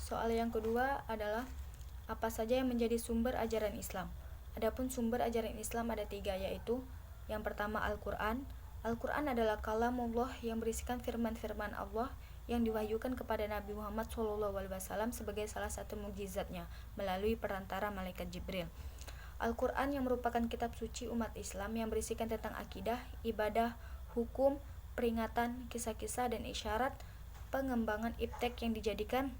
Soal yang kedua adalah apa saja yang menjadi sumber ajaran Islam. Adapun sumber ajaran Islam ada 3, yaitu yang pertama Al-Quran. Al-Quran adalah kalamullah yang berisikan firman-firman Allah yang diwahyukan kepada Nabi Muhammad SAW sebagai salah satu mukjizatnya melalui perantara malaikat Jibril. Al-Quran yang merupakan kitab suci umat Islam yang berisikan tentang akidah, ibadah, hukum, peringatan, kisah-kisah dan isyarat, pengembangan iptek yang dijadikan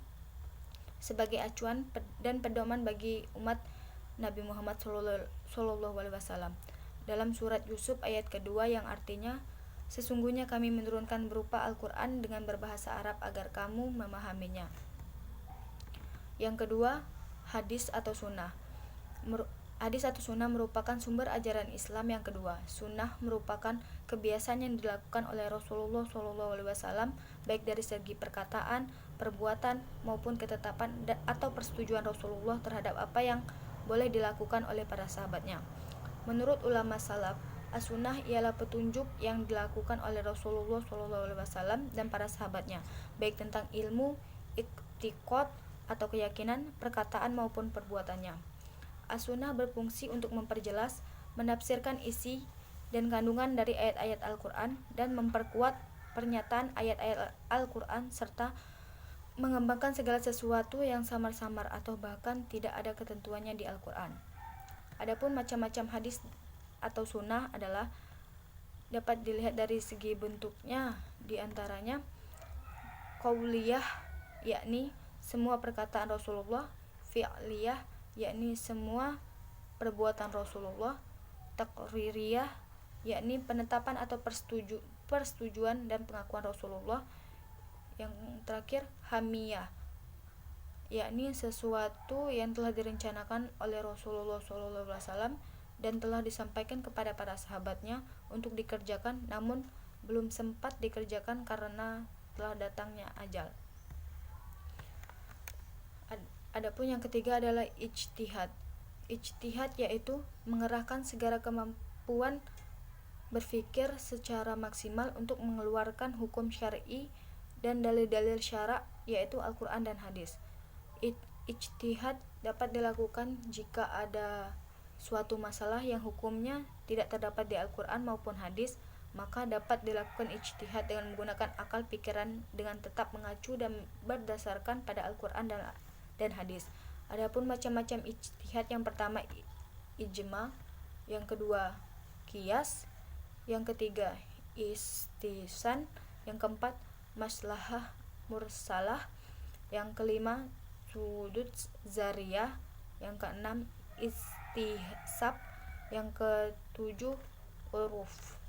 sebagai acuan dan pedoman bagi umat Nabi Muhammad SAW. Dalam surat Yusuf ayat kedua yang artinya, sesungguhnya kami menurunkan berupa Al-Quran dengan berbahasa Arab agar kamu memahaminya. Yang kedua, hadis atau sunnah. Hadis atau sunnah merupakan sumber ajaran Islam yang kedua. Sunnah merupakan kebiasaan yang dilakukan oleh Rasulullah SAW, baik dari segi perkataan, perbuatan, maupun ketetapan atau persetujuan Rasulullah terhadap apa yang boleh dilakukan oleh para sahabatnya. Menurut ulama salaf, as-sunnah ialah petunjuk yang dilakukan oleh Rasulullah SAW dan para sahabatnya, baik tentang ilmu, iktikad atau keyakinan, perkataan maupun perbuatannya. As-sunnah berfungsi untuk memperjelas, menafsirkan isi dan kandungan dari ayat-ayat Al-Quran dan memperkuat pernyataan ayat-ayat Al-Quran serta mengembangkan segala sesuatu yang samar-samar atau bahkan tidak ada ketentuannya di Al-Quran. Adapun macam-macam hadis atau sunnah adalah dapat dilihat dari segi bentuknya, di antaranya qauliyah, yakni semua perkataan Rasulullah, fi'liyah, yakni semua perbuatan Rasulullah, taqririyah, yakni penetapan atau persetujuan dan pengakuan Rasulullah. Yang terakhir, hamiyah, yakni sesuatu yang telah direncanakan oleh Rasulullah SAW dan telah disampaikan kepada para sahabatnya untuk dikerjakan, namun belum sempat dikerjakan karena telah datangnya ajal. Adapun yang ketiga adalah ijtihad. Ijtihad yaitu mengerahkan segala kemampuan berpikir secara maksimal untuk mengeluarkan hukum syar'i dan dalil-dalil syara', yaitu Al-Quran dan hadis. Ijtihad dapat dilakukan jika ada suatu masalah yang hukumnya tidak terdapat di Al-Quran maupun hadis, maka dapat dilakukan ijtihad dengan menggunakan akal pikiran dengan tetap mengacu dan berdasarkan pada Al-Quran dan hadis. Adapun macam-macam ijtihad, yang pertama ijma, yang kedua qiyas, yang ketiga istishan, yang keempat maslahah mursalah, yang kelima sudud zariyah, yang keenam istihsab, yang ketujuh uruf.